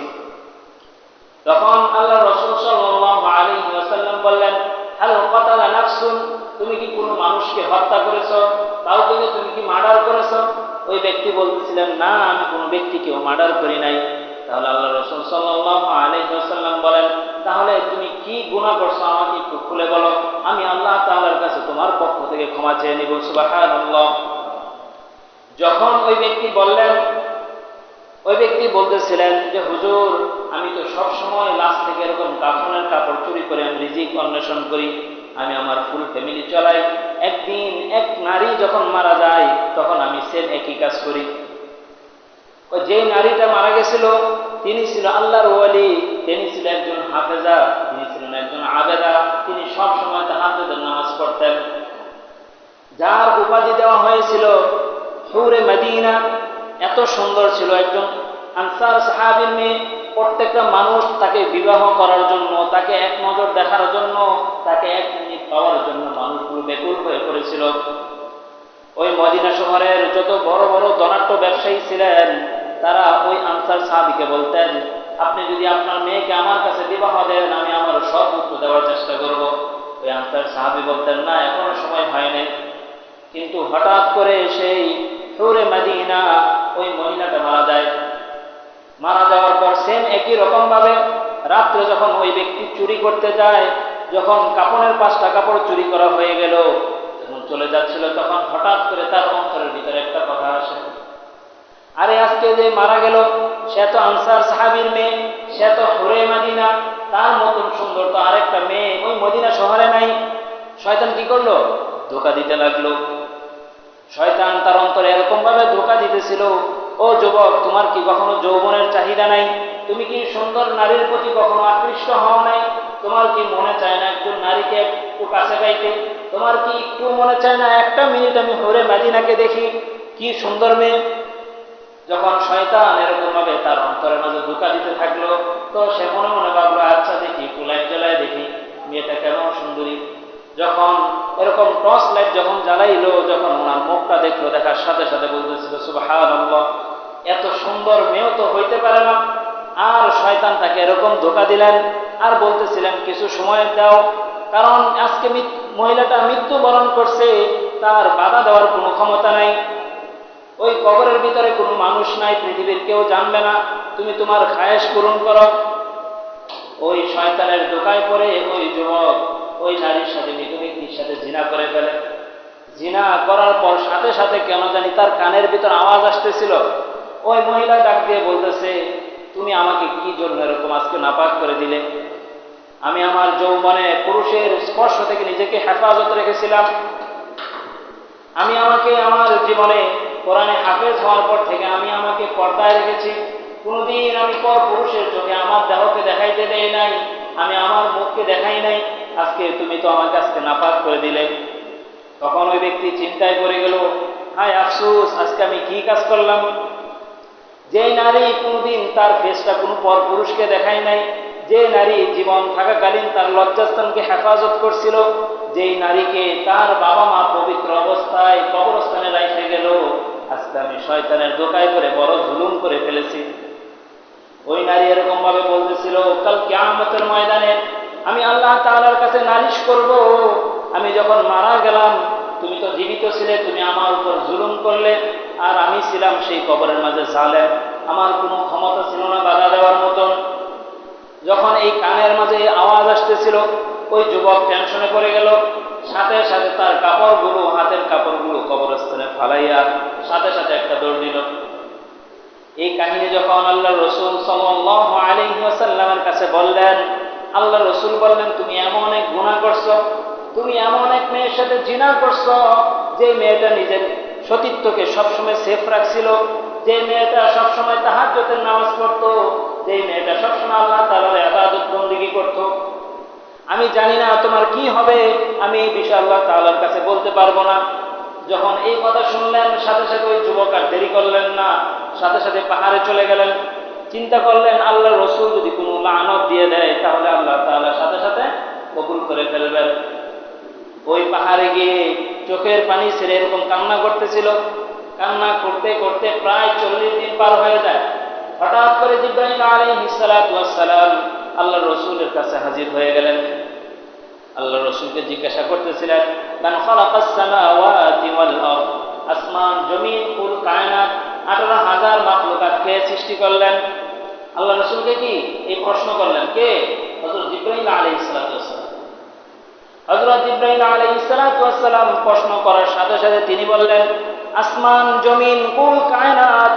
তখন আল্লাহ রাসূল সাল্লাল্লাহু আলাইহি ওয়াসাল্লাম বললেন, হাল কাতালা নাফসুন, তুমি কি কোনো মানুষকে হত্যা করেছো? কাউকে তুমি কি মার্ডার করেছো? ওই ব্যক্তি বলতেছিলেন, না আমি কোনো ব্যক্তিকেও মার্ডার করি নাই। তাহলে আল্লাহ রাসূল সাল্লাল্লাহু আলাইহি ওয়াসাল্লাম বলেন, তাহলে তুমি কি গুনাহ করছো আমাকে একটু খুলে বলো, আমি আল্লাহ তাআলার কাছে তোমার পক্ষ থেকে ক্ষমা চেয়ে নিব। সুবহানাল্লাহ। যখন ওই ব্যক্তি বললেন ওই ব্যক্তি বলতেছিলেন যে হুজুর, আমি তো সব সময় লাশ থেকে এরকম কাফনের কাপড় চুরি করে আমি রিজিক অন্বেষণ করি, আমি আমার ফুল ফ্যামিলি চালাই, একদিন এক নারী যখন মারা যায় তখন আমি সেম একই কাজ করি। যে নারীটা মারা গেছিল তিনি ছিল আল্লাহর ওয়ালি, তিনি ছিল একজন হাফেজা, তিনি ছিলেন একজন আবেদা, তিনি সব সময় তাহাজ্জুদের নামাজ পড়তেন। যার উপাধি দেওয়া হয়েছিল হুরে মদিনা, এত সুন্দর ছিল, একজন আনসার সাহাবীর মেয়ে। প্রত্যেকটা মানুষ তাকে বিবাহ করার জন্য, তাকে এক নজর দেখার জন্য, তাকে এক মিনিট পাওয়ার জন্য মানুষগুলো ব্যাকুল হয়ে পড়েছিল। ওই মদিনা শহরের যত বড় বড় ধনাঢ্য ব্যবসায়ী ছিলেন তারা ওই আনসার সাহাবীকে বলতেন, আপনি যদি আপনার মেয়েকে আমার কাছে বিবাহ দেন, আমি আমার সব উত্তর দেওয়ার চেষ্টা করব। ওই আনসার সাহাবী বলতেন, না, এখনো সময় হয় নাই। কিন্তু হঠাৎ করে সেই হুরে মদিনা ওই মহিলাটা মারা যায়। মারা যাওয়ার পর সেম একই রকম ভাবে রাত্রে যখন ওই ব্যক্তি চুরি করতে যায়, যখন কাপড়ের 5টা কাপড় চুরি করা হয়ে গেল, যখন চলে যাচ্ছিল, তখন হঠাৎ করে তার অন্তরের ভিতরে একটা কথা আসে, আরে আজকে যে মারা গেল সে তো আনসার সাহাবীর মেয়ে, সে তো হুরে মদিনা, তার মতন সুন্দর তো আরেকটা মেয়ে ওই মদিনা শহরে নাই। শয়তান কি করলো? ধোঁকা দিতে লাগলো। শয়তান তার অন্তরে এরকম ভাবে ধোঁকা দিতেছিল, ও যুবক, তোমার কি কখনো যৌবনের চাহিদা নাই? তুমি কি সুন্দর নারীর প্রতি কখনো আকৃষ্ট হও নাই? তোমার কি মনে চায় না একটু নারীকে একটু কাছে পাইতে? তোমার কি একটু মনে চায় না একটা মিনিট আমি হুরে মদিনাকে দেখি, কি সুন্দর মেয়ে? যখন শয়তান এরকম ভাবে তার অন্তরের মাঝে ধোঁকা দিতে থাকলো, তো সে মনে মনে ভাবলো, আচ্ছা দেখি, একটু লাইট জ্বালায় দেখি মেয়েটা কেমন সুন্দরী। যখন এরকম টর্চ লাইট যখন জ্বালাইলো, যখন ওনার মুখটা দেখলো, দেখার সাথে সাথে বলতেছিল, সুবহানাল্লাহ, এত সুন্দর মেয়েও তো হইতে পারে না। আর শয়তান তাকে এরকম ধোঁকা দিলেন আর বলতেছিলেন, কিছু সময় দাও, কারণ আজকে মহিলাটা মৃত্যুবরণ করছে, তার বাধা দেওয়ার কোনো ক্ষমতা নাই। ওই কবরের ভিতরে কোনো মানুষ নাই, পৃথিবীর কেউ জানবে না, তুমি তোমার খায়েশ পূরণ করো। ওই শয়তানের ধোঁকায় পড়ে ওই যুবক ওই নারীর সাথে, মৃত ব্যক্তির সাথে জিনা করে ফেলে। জিনা করার পর সাথে সাথে কেন জানি তার কানের ভিতর আওয়াজ আসতেছিল। ওই মহিলা ডাক দিয়ে বলতেছে, তুমি আমাকে কি জন্য এরকম আজকে নাপাক করে দিলে? আমি আমার যৌবনে পুরুষের স্পর্শ থেকে নিজেকে হেফাজত রেখেছিলাম। আমি আমাকে আমার জীবনে কোরআনে হাফেজ হওয়ার পর থেকে আমি আমাকে পর্দায় রেখেছি। কোনোদিন আমি পর পুরুষের চোখে আমার দেহকে দেখাইতে দেই নাই, আমি আমার মুখকে দেখাই নাই। আজকে তুমি তো আমাকে আজকে নাপাক করে দিলে। তখন ওই ব্যক্তি চিন্তায় পড়ে গেল, হায় আফসোস, আজকে আমি কি কাজ করলাম? যে নারী কোনোদিন তার ফেসটা কোনো পর পুরুষকে দেখায় নাই, যে নারী জীবন থাকাকালীন তার লজ্জাস্থানকে হেফাজত করছিল, যেই নারীকে তার বাবা মা পবিত্র অবস্থায় কবরস্থানে রাইখে গেল, আজকে আমি শয়তানের ধোঁকায় করে বড় জুলুম করে ফেলেছি। ওই নারী এরকম ভাবে বলতেছিল, কাল কিয়ামতের ময়দানে আমি আল্লাহ তাআলার কাছে নালিশ করব, আমি যখন মারা গেলাম তুমি তো জীবিত ছিলে, তুমি আমার উপর জুলুম করলে, আর আমি ছিলাম সেই কবরের মাঝে জালেম, আমার কোনো ক্ষমতা ছিল না বাধা দেওয়ার মতন। যখন এই কানের মাঝে আওয়াজ আসতেছিল, ওই যুবক টেনশনে পড়ে গেল। সাথে সাথে তার কাপড়গুলো, হাতের কাপড়গুলো কবরস্থানে ফালাইয়া সাথে সাথে একটা দৌড় দিল। এই কাহিনী যখন আল্লাহ রসুল সাল্লাল্লাহু আলাইহি ওয়াসাল্লামের কাছে বললেন, আল্লাহ রসুল বললেন, তুমি এমন এক গুনাহ করছো, তুমি এমন এক মেয়ের সাথে জিনা করছো, যে মেয়েটা নিজের সতীত্বকে সবসময় সেফ রাখছিল, যে মেয়েটা সবসময় তাহাজ্জুদের নামাজ পড়তো, যে মেয়েটা সবসময় আল্লাহ তাআলার ইবাদত বন্দেগী করত। আমি জানি না তোমার কি হবে, আমি এই বিষয়ে আল্লাহ তাআলার কাছে বলতে পারবো না। যখন এই কথা শুনলেন, সাথে সাথে ওই যুবক আর দেরি করলেন না, সাথে সাথে পাহাড়ে চলে গেলেন। চিন্তা করলেন, আল্লাহ রসুল যদি কোনো লানত দিয়ে দেয় তাহলে আল্লাহ তাআলা সাথে সাথে কবুল করে ফেলবেন। ওই পাহাড়ে গিয়ে চোখের পানি ছেড়ে এরকম কান্না করতেছিল। কান্না করতে করতে প্রায় 40 দিন পার হয়ে যায়। হঠাৎ করে জিবরাইল আলাইহিস সালাতু ওয়াস সালাম আল্লাহ রসুলের কাছে হাজির হয়ে গেলেন। আল্লাহ রসুলকে জিজ্ঞাসা করতেছিলেন, মান খালাকাস সামাওয়াতি ওয়াল আরদ, আসমান জমিন কুল কায়নাত 18,000 মাখলুকাত কে সৃষ্টি করলেন? আল্লাহ রসুলকে কি এই প্রশ্ন করলেন? কে? হযরত জিবরাইল আলাইহিস সালাতু ওয়াস সালাম। হযরত জিবরাইল আলাইহিস সালাতু ওয়াস সালাম প্রশ্ন করার সাথে সাথে তিনি বললেন, আসমান জমিন কুল কায়নাত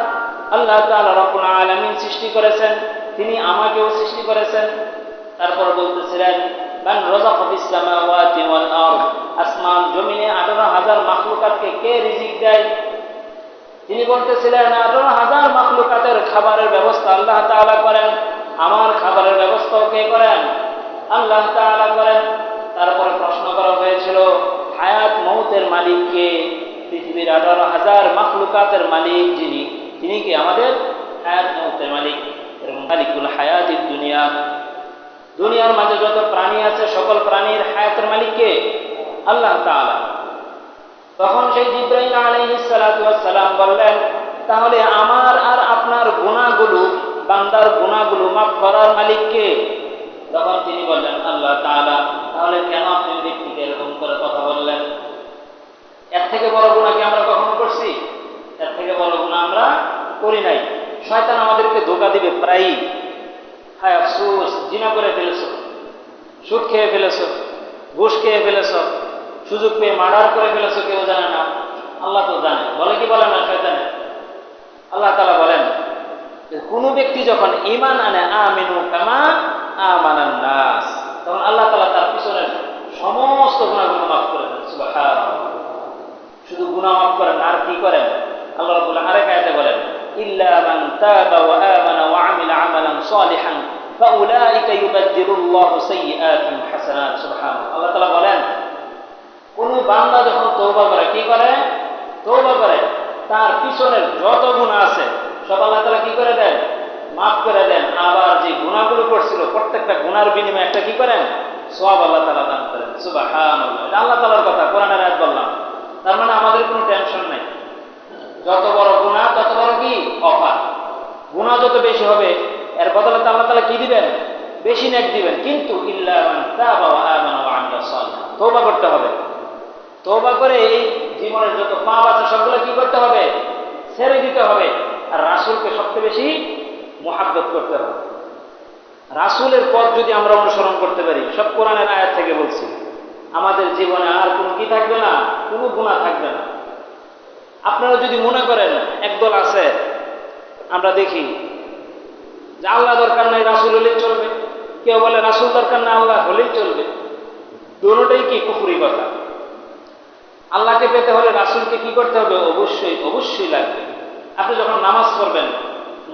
আল্লাহ তাআলা রব্বুল আলামিন সৃষ্টি করেছেন, তিনি আমাকেও সৃষ্টি করেছেন। তারপর বলতেছিলেন মান রাযাকা ফিস সামাওয়াতি ওয়াল আরদ, আসমান জমিনে 18,000 মাখলুকাতকে কে রিজিক দেয়? তিনি বলতেছিলেন 18,000 মাখলুকাতের খাবারের ব্যবস্থা আল্লাহ তাআলা করেন, আমার খাবারের ব্যবস্থাও কে করেন? আল্লাহ তাআলা করেন। তারপরে প্রশ্ন করা হয়েছিল হায়াত মৌতের মালিক কে? পৃথিবীর 18,000 মাখলুকাতের মালিক যিনি, তিনি কি আমাদের হায়াত মৌতের মালিক এবং মালিকুল হায়াতিদ দুনিয়া। দুনিয়ার মাঝে যত প্রাণী আছে সকল প্রাণীর হায়াতের মালিক কে? আল্লাহ তাআলা। তখন সেই জিবরাইল আলাইহিস সালাতু ওয়াস সালাম বললেন তাহলে আমার আর আপনার গুনাহগুলো, বান্দার গুনাহগুলো মাফ করার মালিক কে? তখন তিনি বললেন আল্লাহ তাআলা। তাহলে কেন আপনি ব্যক্তিকে এরকম করে কথা বললেন? এর থেকে বড় গুনাহ কি আমরা কখনো করছি? এর থেকে বড় গুনাহ আমরা করি নাই। শয়তান আমাদেরকে ধোঁকা দিবে প্রায়ই। হায় আফসোস, জিনা করে ফেলেছো, সুদ খেয়ে ফেলেছো, ঘুষ খেয়ে ফেলেছো, সুযোগ পেয়ে মার্ডার করে ফেলেছো, কেউ জানে না, আল্লাহ তো জানে। বলে কি বলে না শয়তানে? আল্লাহ তাআলা বলেন কোন ব্যক্তি যখন ঈমান আনে আমিনু কামা আমানান নাস, তখন আল্লাহ তাআলা তার পিছনের সমস্ত গুনাহগুলো মাফ করে দেন। সুবহানাল্লাহ। শুধু গুনাহ মাফ করেন আর কি করেন? আল্লাহ রাব্বুল আরেক আয়াতে বলেন ইল্লা মান তাবা ওয়া আমানা ওয়া আমিলা আমালান সালিহান ফাউলাইকা ইউবাদদিলুল্লাহু সাইয়্যাতিহিম হাসানাত। সুবহানাল্লাহ। আল্লাহ তাআলা বলেন কোন বান্দা যখন তওবা করে, কি করে? তওবা করে, তার পিছনের যত গুনাহ আছে সব আল্লাহ তাআলা কি করে দেন? মাফ করে দেন। আবার যে গুনাহগুলো করছিল প্রত্যেকটা গুনার বিনিময়ে একটা কি করেন? সওয়াব আল্লাহ তাআলা দান করেন। সুবহানাল্লাহ। এটা আল্লাহ তাআলার কথা, কোরআনের আয়াত বললাম। তার মানে আমাদের কোনো টেনশন নাই। যত বড় গুনাহ তত বড় কি অফার। গুনাহ যত বেশি হবে এর বদলে আল্লাহ তাআলা কি দিবেন? বেশি নেক দিবেন। কিন্তু ইল্লা মান তাবা ওয়া আমানা ওয়া আমিলা সালিহান, তওবা করতে হবে। তওবা করে এই জীবনের যত পাপ আছে সবগুলো কি করতে হবে? ছেড়ে দিতে হবে। আর রাসূলকে সবচেয়ে বেশি মুহাব্বত করতে হবে। রাসূলের পথ যদি আমরা অনুসরণ করতে পারি, সব কোরআনের আয়াত থেকে বলছি, আমাদের জীবনে আর কোনো কি থাকবে না? কোনো গুনাহ থাকবে না। আপনারা যদি মনে করেন একদল আছে, আমরা দেখি যে আল্লাহ দরকার নাই, রাসূল হলেই চলবে। কেউ বলে রাসূল দরকার না, আল্লাহ হলেই চলবে। দুটোটাই কি কুফরি কথা। আল্লাহকে পেতে হলে রাসূলকে কি করতে হবে? অবশ্যই অবশ্যই লাগবে। আপনি যখন নামাজ পড়বেন,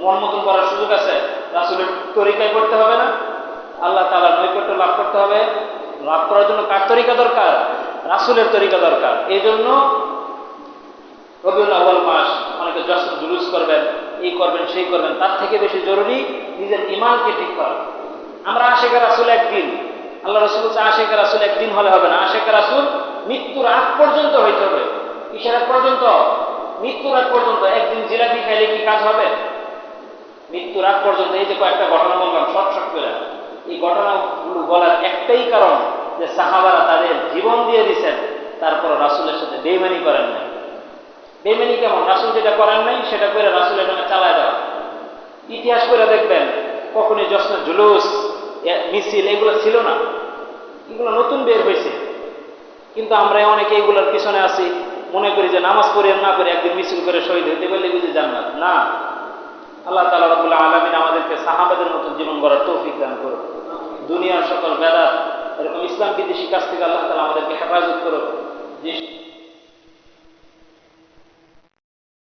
মন মতন করার সুযোগ আছে, রাসূলের তরিকায় পড়তে হবে না? আল্লাহ তাআলার নৈকট্য লাভ করতে হবে। লাভ করার জন্য কার তরিকা দরকার? রাসূলের তরিকা দরকার। এই জন্য রবিউল আউয়াল মাস অনেকে জশ্ন জুলুস করবেন, এই করবেন সেই করবেন। তার থেকে বেশি জরুরি নিজের ঈমানকে ঠিক করা। আমরা আশিকে রাসূল একদিন, আল্লাহ রাসূল বলছে আশিকে রাসূল একদিন হলে হবে না, আশিকে রাসূল মৃত্যুর আগ পর্যন্ত হইতে হবে। কিসের আগ পর্যন্ত? মৃত্যুর আগ পর্যন্ত। একদিন জিলাপি খাইলে কি কাজ হবে? মৃত্যুর আগ পর্যন্ত। এই যে কয়েকটা ঘটনা বললাম শর্ট শর্ট করে, এই ঘটনাগুলো বলার একটাই কারণ যে সাহাবারা তাদের জীবন দিয়ে দিচ্ছেন, তারপর রাসূলের সাথে বেঈমানি করেন নাই। বেঈমানি কেমন? রাসূল যেটা করেন নাই সেটা করে রাসূলের নামে চালায় দেওয়া। ইতিহাস করে দেখবেন কখনই জশ্ন জুলুস মিছিল এগুলো ছিল না, এগুলো নতুন বের হয়েছে। কিন্তু আমরা অনেকে এগুলোর পিছনে আছি, মনে করি যে নামাজ পড়ে না করে একদিন মিছিল করে শহীদ হইতে পারলে বুঝে জান্নাত। না, আল্লাহ তাআলা রাব্বুল আলামিন আমাদেরকে সাহাবাদের মতো জীবন গড়ার তৌফিক দান করুন। দুনিয়ার সকল বেদাত এরকম ইসলাম বিদ্বেষী কাজ থেকে আল্লাহ তাআলা আমাদেরকে হেফাজত করুন।